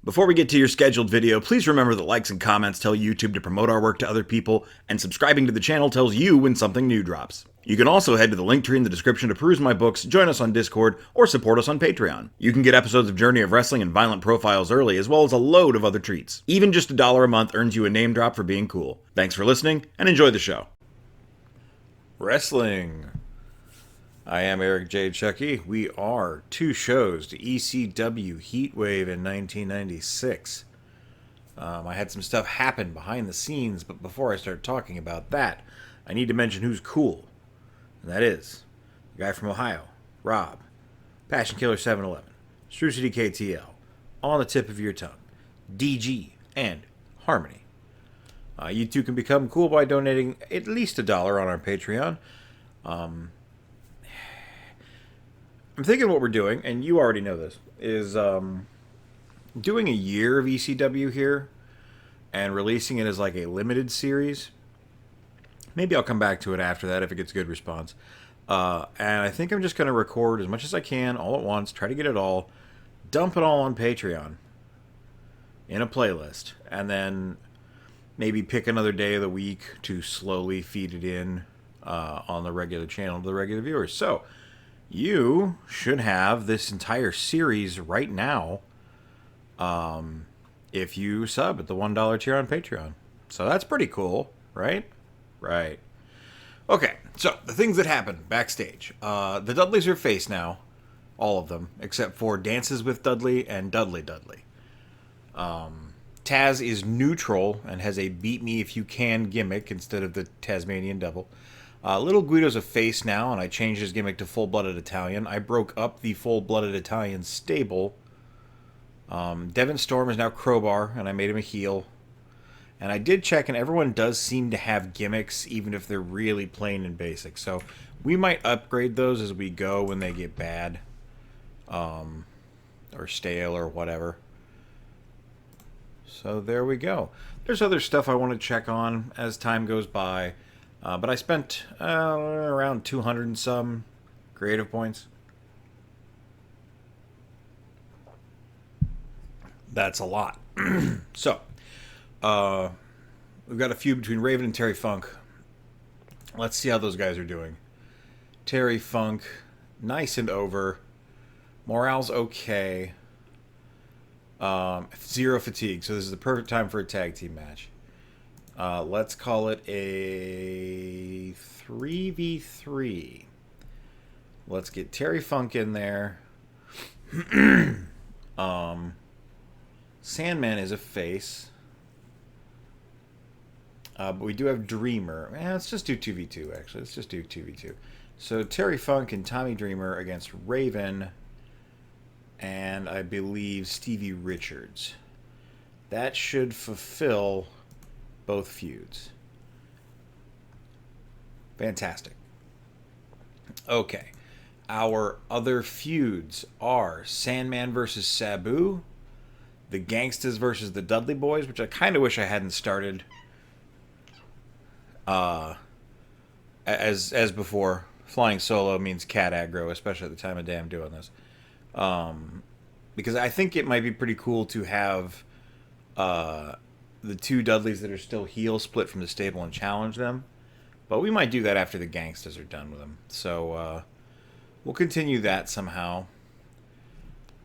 Before we get to your scheduled video, please remember that likes and comments tell YouTube to promote our work to other people, and subscribing to the channel tells you when something new drops. You can also head to the link tree in the description to peruse my books, join us on Discord, or support us on Patreon. You can get episodes of Journey of Wrestling and Violent Profiles early, as well as a load of other treats. Even just $1 a month earns you a name drop for being cool. Thanks for listening, and enjoy the show. Wrestling. I am Eric J. Chucky. We are 2 shows to ECW Heatwave in 1996. I had some stuff happen behind the scenes, but before I start talking about that, I need to mention who's cool. And that is the guy from Ohio, Rob, Passion Killer 711, Strew City KTL, On the Tip of Your Tongue, DG, and Harmony. You too can become cool by donating at least $1 on our Patreon. I'm thinking what we're doing, and you already know this, is doing a year of ECW here and releasing it as like a limited series. Maybe I'll come back to it after that if it gets good response. And I think I'm just going to record as much as I can all at once, try to get it all, dump it all on Patreon in a playlist, and then maybe pick another day of the week to slowly feed it in on the regular channel to the regular viewers. So you should have this entire series right now if you sub at the $1 tier on Patreon. So that's pretty cool, right? Right. Okay, so the things that happened backstage. The Dudleys are face now. All of them, except for Dances with Dudley and Dudley Dudley. Taz is neutral and has a beat me if you can gimmick instead of the Tasmanian Devil. Little Guido's a face now, and I changed his gimmick to Full-Blooded Italian. I broke up the Full-Blooded Italian stable. Devin Storm is now Crowbar, and I made him a heel. And I did check, and everyone does seem to have gimmicks, even if they're really plain and basic. So we might upgrade those as we go when they get bad. Or stale or whatever. So there we go. There's other stuff I want to check on as time goes by. But I spent around 200 and some creative points. That's a lot. So, we've got a feud between Raven and Terry Funk. Let's see how those guys are doing. Terry Funk, nice and over. Morale's okay. 0 fatigue, so this is the perfect time for a tag team match. Let's call it a 3v3. Let's get Terry Funk in there. Sandman is a face. But we do have Dreamer. Let's just do 2v2, actually. Let's just do 2v2. So Terry Funk and Tommy Dreamer against Raven and I believe Stevie Richards. That should fulfill both feuds. Fantastic. Okay. Our other feuds are Sandman versus Sabu, the Gangstas versus the Dudley Boys, which I kind of wish I hadn't started as before. Flying solo means cat aggro, especially at the time of day I'm doing this. Because I think it might be pretty cool to have the 2 Dudleys that are still heel split from the stable and challenge them. But we might do that after the Gangstas are done with them. So we'll continue that somehow.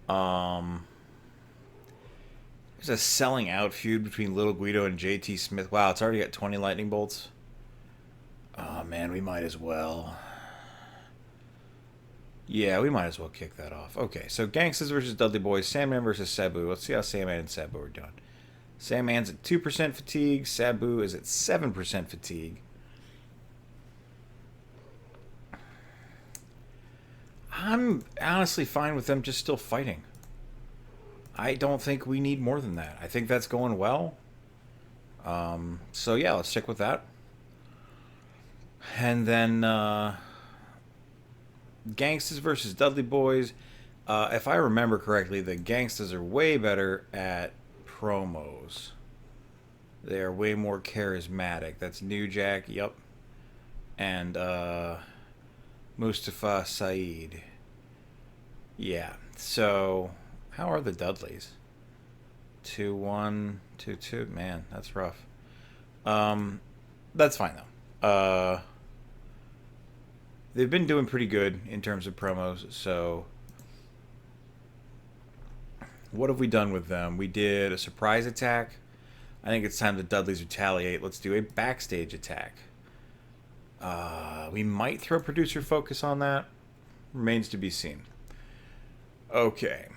There's a selling out feud between Little Guido and JT Smith. Wow, it's already got 20 lightning bolts. Oh man, we might as well. Yeah, we might as well kick that off. Okay, so Gangstas versus Dudley Boys, Sandman versus Sabu. Let's see how Sandman and Sabu are doing. Sandman's at 2% fatigue. Sabu is at 7% fatigue. I'm honestly fine with them just still fighting. I don't think we need more than that. I think that's going well. So yeah, let's stick with that. And then Gangstas versus Dudley Boys. If I remember correctly, the Gangstas are way better at promos. They are way more charismatic. That's New Jack, yep. And Mustafa Saeed. Yeah, so how are the Dudleys? 2-1, 2-2. Man, that's rough. That's fine though. They've been doing pretty good in terms of promos. So, what have we done with them? We did a surprise attack. I think it's time the Dudleys retaliate. Let's do a backstage attack. We might throw producer focus on that. Remains to be seen. Okay.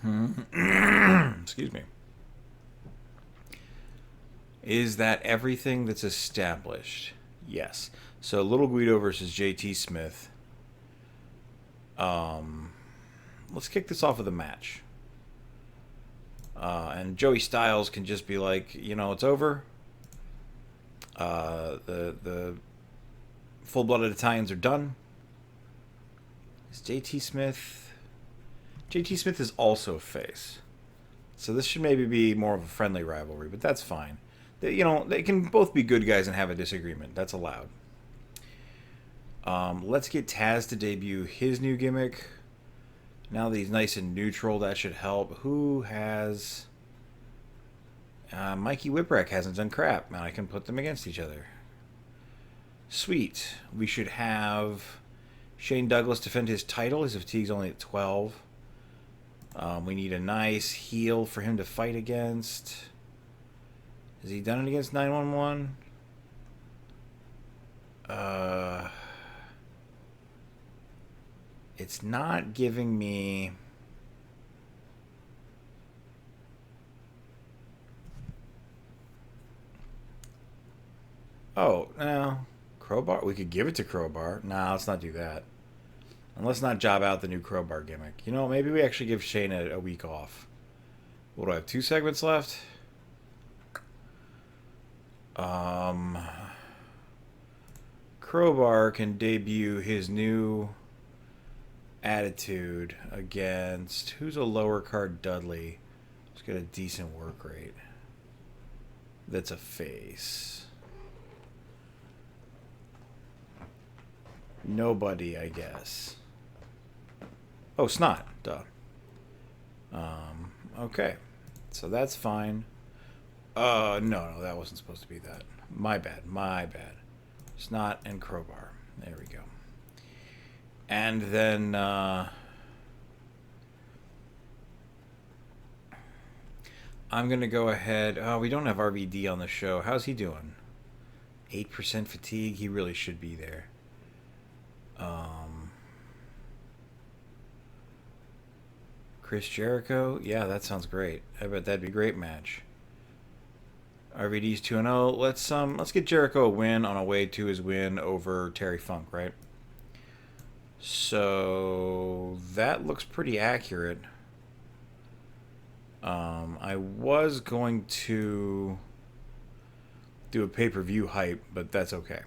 Excuse me. Is that everything that's established? Yes. So Little Guido versus JT Smith. Let's kick this off with a match. And Joey Styles can just be like, you know, it's over. The full-blooded Italians are done. Is JT Smith? JT Smith is also a face. So this should maybe be more of a friendly rivalry, but that's fine. They can both be good guys and have a disagreement. That's allowed. Let's get Taz to debut his new gimmick. Now that he's nice and neutral, that should help. Who has... Mikey Whipwreck hasn't done crap. Now I can put them against each other. Sweet. We should have Shane Douglas defend his title. His fatigue's only at 12. We need a nice heel for him to fight against. Has he done it against 911? It's not giving me... Oh, no. Crowbar? We could give it to Crowbar. Nah, let's not do that. And let's not job out the new Crowbar gimmick. You know, maybe we actually give Shane a week off. What do I have? 2 segments left? Crowbar can debut his new attitude against... Who's a lower card Dudley? He's got a decent work rate. That's a face. Nobody, I guess. Oh, Snot. Duh. Okay. So that's fine. No, that wasn't supposed to be that. My bad. Snot and Crowbar. There we go. And then, I'm going to go ahead. Oh, we don't have RVD on the show. How's he doing? 8% fatigue. He really should be there. Chris Jericho? Yeah, that sounds great. I bet that'd be a great match. RVD's 2-0. Let's get Jericho a win on a way to his win over Terry Funk, right? So that looks pretty accurate. I was going to do a pay-per-view hype, but that's okay.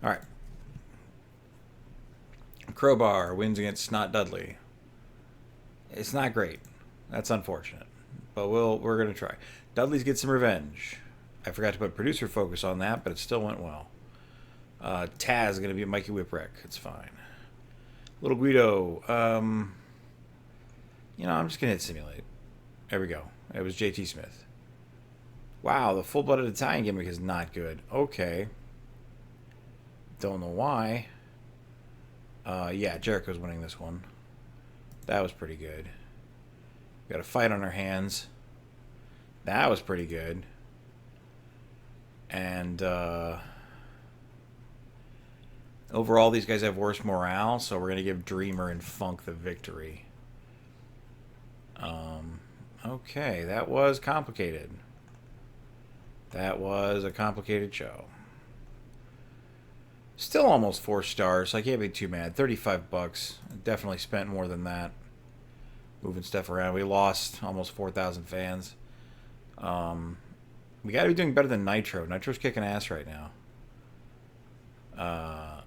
All right. Crowbar wins against Snot Dudley. It's not great. That's unfortunate. But we're going to try. Dudley's get some revenge. I forgot to put producer focus on that, but it still went well. Taz is going to be Mikey Whipwreck. It's fine. Little Guido. I'm just going to hit simulate. There we go. It was JT Smith. Wow, the full-blooded Italian gimmick is not good. Okay. Don't know why. Yeah, Jericho's winning this one. That was pretty good. We got a fight on our hands. That was pretty good. And overall, these guys have worse morale, so we're going to give Dreamer and Funk the victory. Okay, that was complicated. That was a complicated show. Still almost 4 stars. I can't be too mad. $35. Definitely spent more than that. Moving stuff around. We lost almost 4,000 fans. We got to be doing better than Nitro. Nitro's kicking ass right now.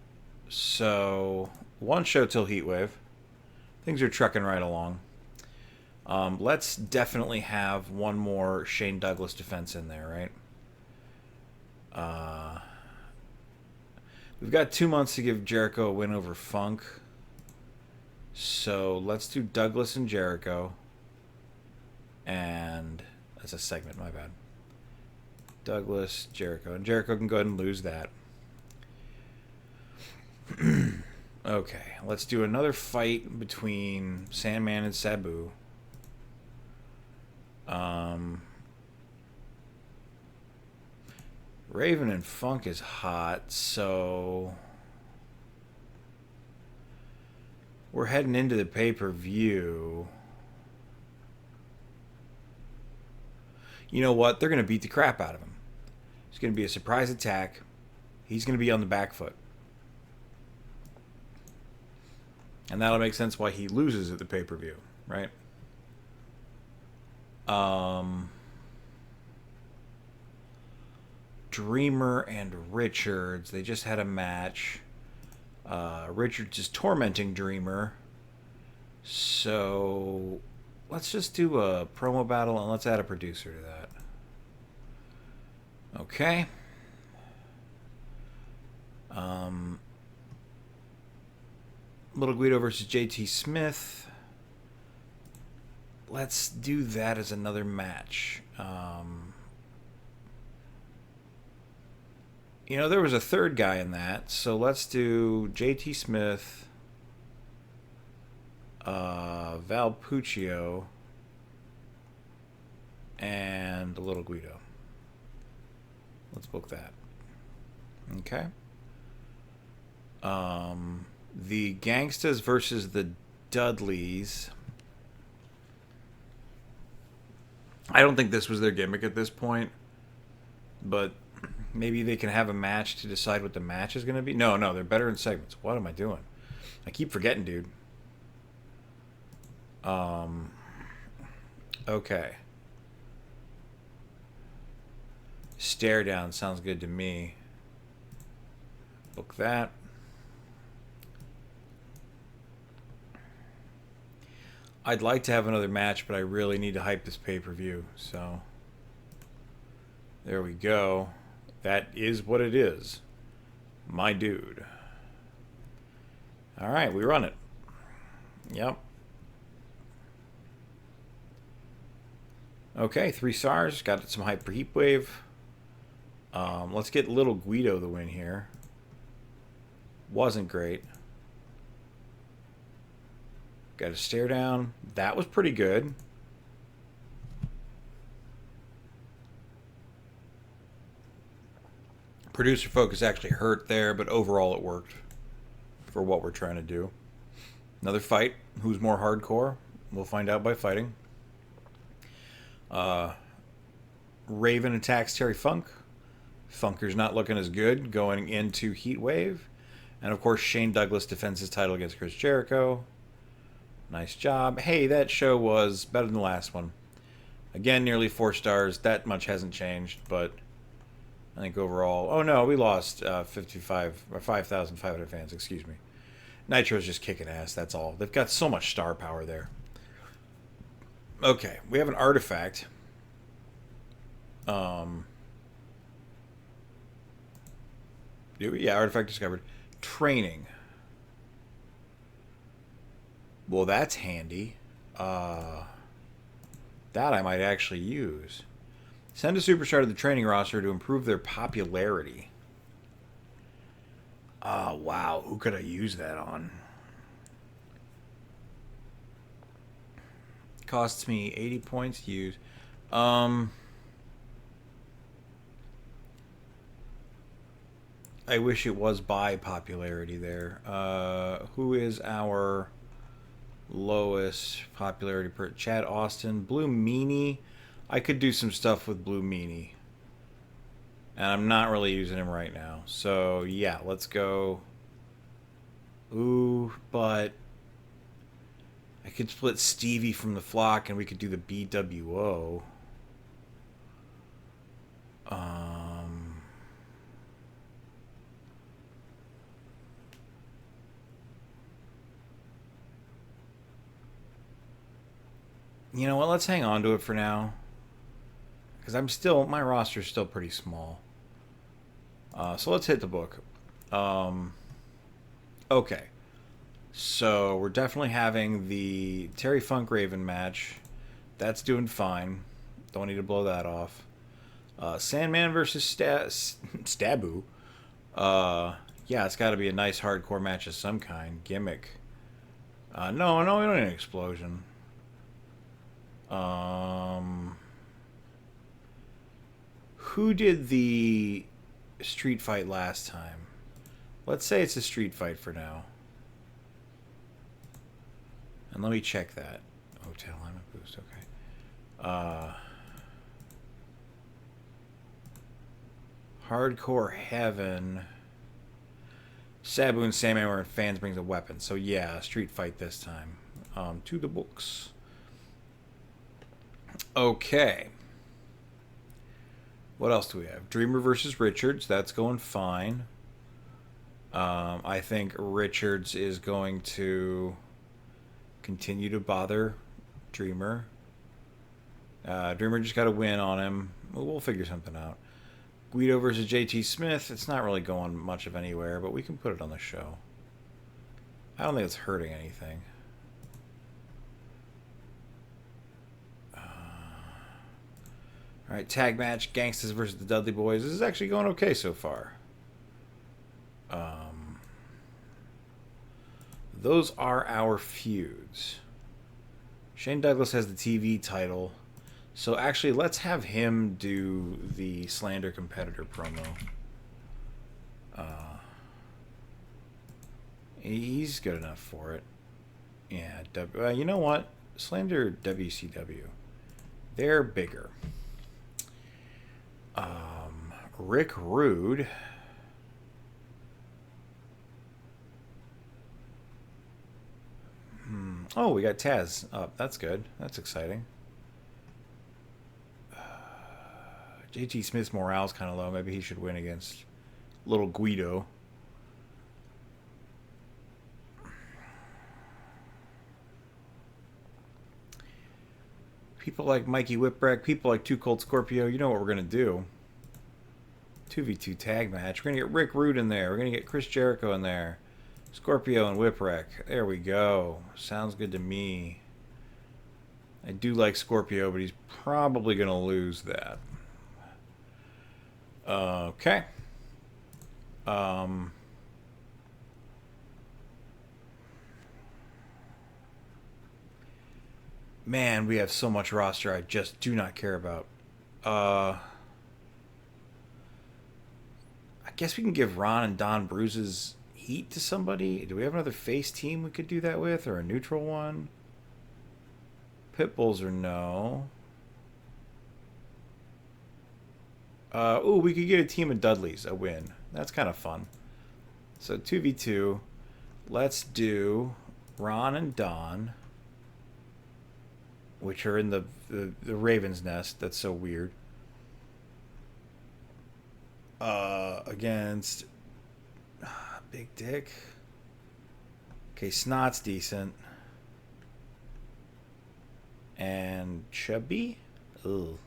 So, 1 show till Heatwave. Things are trucking right along. Let's definitely have 1 more Shane Douglas defense in there, right? We've got 2 months to give Jericho a win over Funk. So let's do Douglas and Jericho. And that's a segment, my bad. Douglas, Jericho. And Jericho can go ahead and lose that. Okay, let's do another fight between Sandman and Sabu. Raven and Funk is hot, so we're heading into the pay-per-view. You know what? They're going to beat the crap out of him. It's going to be a surprise attack. He's going to be on the back foot. And that'll make sense why he loses at the pay-per-view, right? Dreamer and Richards, they just had a match. Richards is tormenting Dreamer. So let's just do a promo battle and let's add a producer to that. Okay. Little Guido versus JT Smith. Let's do that as another match. You know, there was a third guy in that, so let's do JT Smith, Val Puccio, and Little Guido. Let's book that. Okay. The Gangstas versus the Dudleys. I don't think this was their gimmick at this point, but maybe they can have a match to decide what the match is going to be. No, they're better in segments. What am I doing? I keep forgetting, dude. Okay. Stare down sounds good to me. Book that. I'd like to have another match, but I really need to hype this pay-per-view. So there we go. That is what it is. My dude. All right, we run it. Yep. Okay, 3 stars. Got some hype for Heatwave. Let's get Little Guido the win here. Wasn't great. Got a stare down. That was pretty good. Producer focus actually hurt there, but overall it worked for what we're trying to do. Another fight. Who's more hardcore? We'll find out by fighting. Raven attacks Terry Funk. Funker's not looking as good going into Heatwave. And of course, Shane Douglas defends his title against Chris Jericho. Nice job. Hey, that show was better than the last one. Again, nearly 4 stars. That much hasn't changed, but I think overall... Oh no, we lost 5,500 fans, excuse me. Nitro's just kicking ass, that's all. They've got so much star power there. Okay, we have an artifact. Yeah, artifact discovered. Training. Well, that's handy. That I might actually use. Send a superstar to the training roster to improve their popularity. Oh, wow. Who could I use that on? Costs me 80 points to use. I wish it was by popularity there. Who is our lowest popularity per Chad Austin? Blue Meanie. I could do some stuff with Blue Meanie. And I'm not really using him right now. So, yeah, let's go. Ooh, but I could split Stevie from the flock and we could do the BWO. You know what? Let's hang on to it for now. Because my roster's still pretty small. So let's hit the book. Okay. So we're definitely having the Terry Funk Raven match. That's doing fine. Don't need to blow that off. Sandman versus Stabu. Yeah, it's got to be a nice hardcore match of some kind. Gimmick. No, no, we don't need an explosion. Who did the street fight last time? Let's say it's a street fight for now. And let me check that. Hotel alignment boost, okay. Hardcore Heaven. Sabu and Sandman were in Fans Brings a Weapon. So yeah, street fight this time. To the books. Okay. What else do we have? Dreamer versus Richards. That's going fine. I think Richards is going to continue to bother Dreamer. Dreamer just got to win on him. We'll figure something out. Guido versus JT Smith. It's not really going much of anywhere, but we can put it on the show. I don't think it's hurting anything. All right, tag match, Gangstas versus the Dudley Boys. This is actually going okay so far. Those are our feuds. Shane Douglas has the TV title. So actually, let's have him do the Slander competitor promo. He's good enough for it. Yeah, you know what? Slander WCW. They're bigger. Rick Rude. Oh, we got Taz up. That's good. That's exciting. JT Smith's morale's kind of low. Maybe he should win against little Guido. People like Mikey Whipwreck, people like 2 Cold Scorpio, you know what we're going to do. 2v2 tag match. We're going to get Rick Rude in there. We're going to get Chris Jericho in there. Scorpio and Whipwreck. There we go. Sounds good to me. I do like Scorpio, but he's probably going to lose that. Okay. Man, we have so much roster I just do not care about. I guess we can give Ron and Don Bruises heat to somebody. Do we have another face team we could do that with, or a neutral one? Pitbulls or no? Ooh, we could get a team of Dudleys, a win. That's kind of fun. So 2v2. Let's do Ron and Don, which are in the Raven's Nest. That's so weird. Against Big Dick. Okay, Snot's decent. And Chubby? Ugh.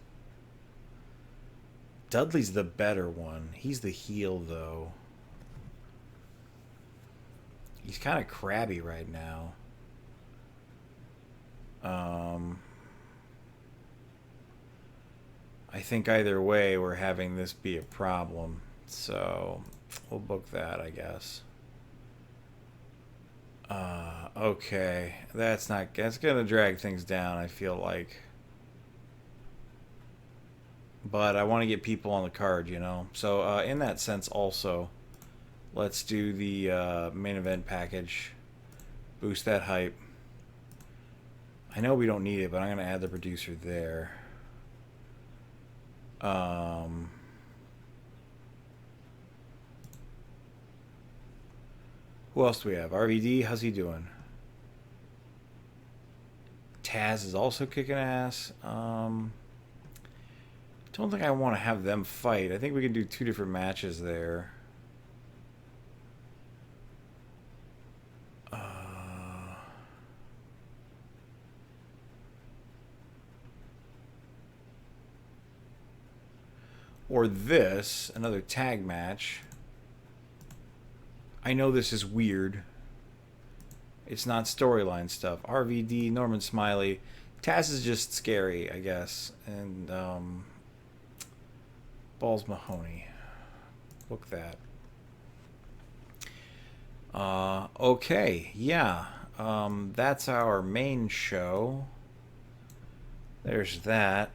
Dudley's the better one. He's the heel, though. He's kind of crabby right now. I think either way we're having this be a problem. So we'll book that, I guess. Okay. That's gonna drag things down, I feel like. But I want to get people on the card, you know. So in that sense also, let's do the main event package. Boost that hype. I know we don't need it, but I'm going to add the producer there. Who else do we have? RVD, how's he doing? Taz is also kicking ass. Don't think I want to have them fight. I think we can do 2 different matches there. Or this, another tag match. I know this is weird. It's not storyline stuff. RVD, Norman Smiley. Taz is just scary, I guess. And Balls Mahoney. Book that. Okay, yeah. That's our main show. There's that.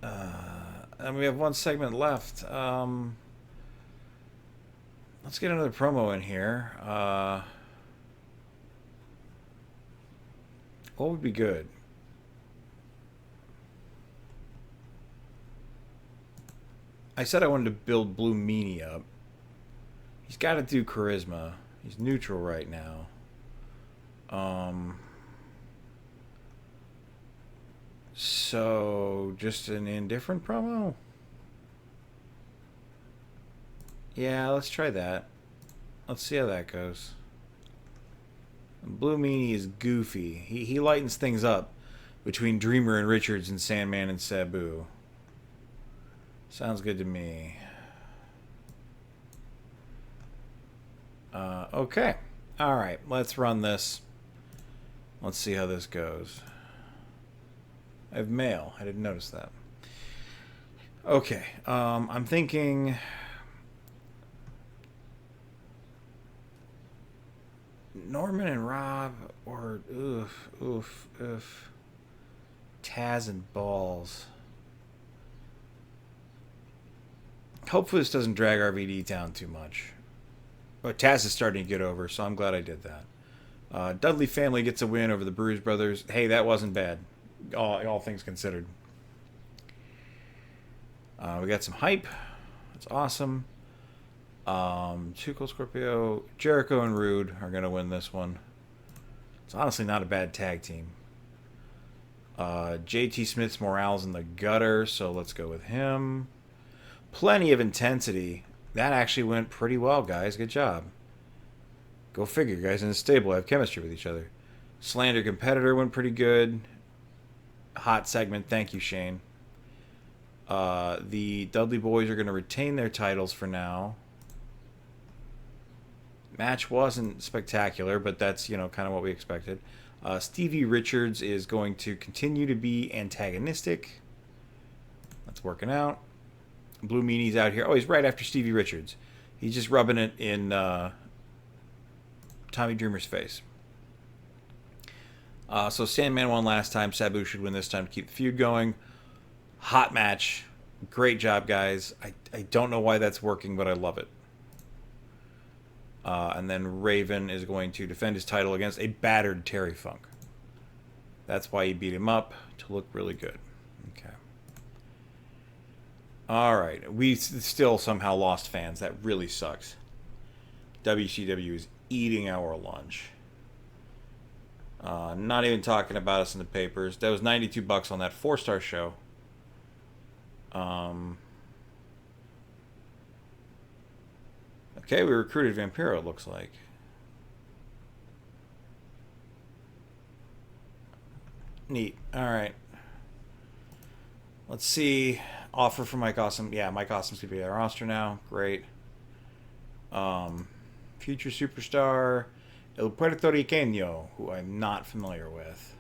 And we have one segment left. Let's get another promo in here. What would be good? I said I wanted to build Blue Meanie up. He's got to do charisma. He's neutral right now. So just an indifferent promo? Yeah, let's try that. Let's see how that goes. Blue Meanie is goofy. He lightens things up between Dreamer and Richards and Sandman and Sabu. Sounds good to me. Okay. Alright, let's run this. Let's see how this goes. I have mail. I didn't notice that. Okay. I'm thinking... Norman and Rob, or... Oof. Taz and Balls. Hopefully this doesn't drag RVD down too much. But Taz is starting to get over, so I'm glad I did that. Dudley family gets a win over the Bruise Brothers. Hey, that wasn't bad. All things considered. We got some hype. That's awesome. Chico Scorpio, Jericho and Rude are going to win this one. It's honestly not a bad tag team. JT Smith's morale's in the gutter, so let's go with him. Plenty of intensity. That actually went pretty well, guys. Good job. Go figure, guys in the stable have chemistry with each other. Slander Competitor went pretty good. Hot segment. Thank you, Shane. The Dudley Boys are going to retain their titles for now. Match wasn't spectacular, but that's, kind of what we expected. Stevie Richards is going to continue to be antagonistic. That's working out. Blue Meanie's out here. Oh, he's right after Stevie Richards. He's just rubbing it in Tommy Dreamer's face. So Sandman won last time. Sabu should win this time to keep the feud going. Hot match. Great job, guys. I don't know why that's working, but I love it. And then Raven is going to defend his title against a battered Terry Funk. That's why he beat him up, to look really good. Okay. Alright. We still somehow lost fans. That really sucks. WCW is eating our lunch. Not even talking about us in the papers. That was $92 on that 4-star show. Okay, we recruited Vampiro, it looks like. Neat. Alright. Let's see. Offer for Mike Awesome. Yeah, Mike Awesome's going to be on our roster now. Great. Future superstar El Puerto Riqueño, who I'm not familiar with.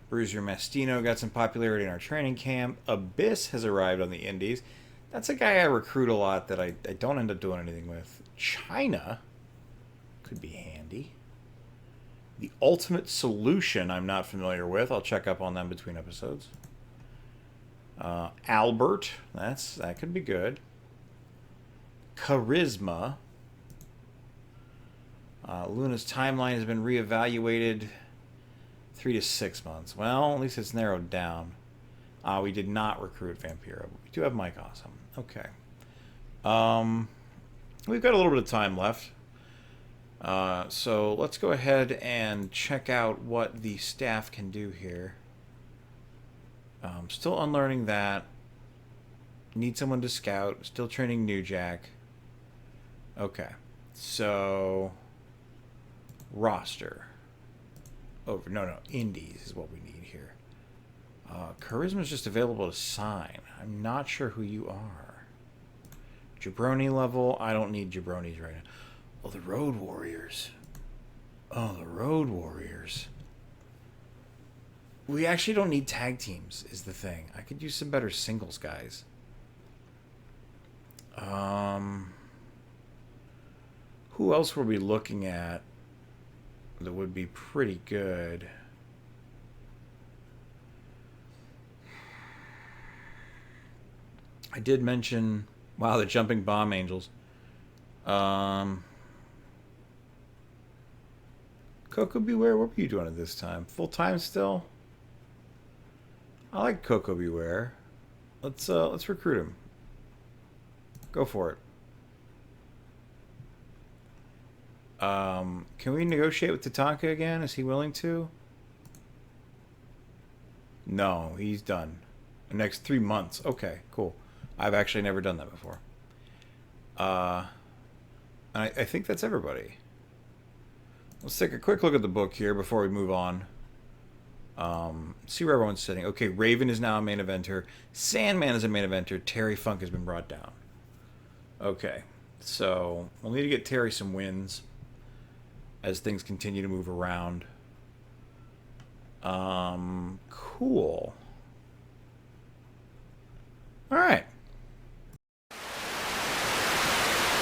Bruiser Mastino got some popularity in our training camp. Abyss has arrived on the indies. That's a guy I recruit a lot that I don't end up doing anything with. China could be handy. The Ultimate Solution I'm not familiar with. I'll check up on them between episodes. Albert, that could be good. Charisma. Luna's timeline has been reevaluated 3 to 6 months. Well, at least it's narrowed down. We did not recruit Vampiro, but we do have Mike Awesome. Okay. We've got a little bit of time left. So let's go ahead and check out what the staff can do here. Still unlearning that. Need someone to scout. Still training New Jack. Okay. So... roster. Over. No. Indies is what we need here. Charisma's just available to sign. I'm not sure who you are. Jabroni level. I don't need Jabronis right now. Oh, the Road Warriors. Oh, the Road Warriors. We actually don't need tag teams, is the thing. I could use some better singles guys. Who else were we looking at that would be pretty good? I did mention, wow, the Jumping Bomb Angels. Coco Beware, what were you doing at this time? Full time still? I like Coco Beware. Let's recruit him. Go for it. Can we negotiate with Tatanka again? Is he willing to? No, he's done. The next 3 months. Okay, cool. I've actually never done that before. I think that's everybody. Let's take a quick look at the book here before we move on. See where everyone's sitting. Okay, Raven is now a main eventer. Sandman is a main eventer. Terry Funk has been brought down. Okay, so we'll need to get Terry some wins as things continue to move around. Cool. All right.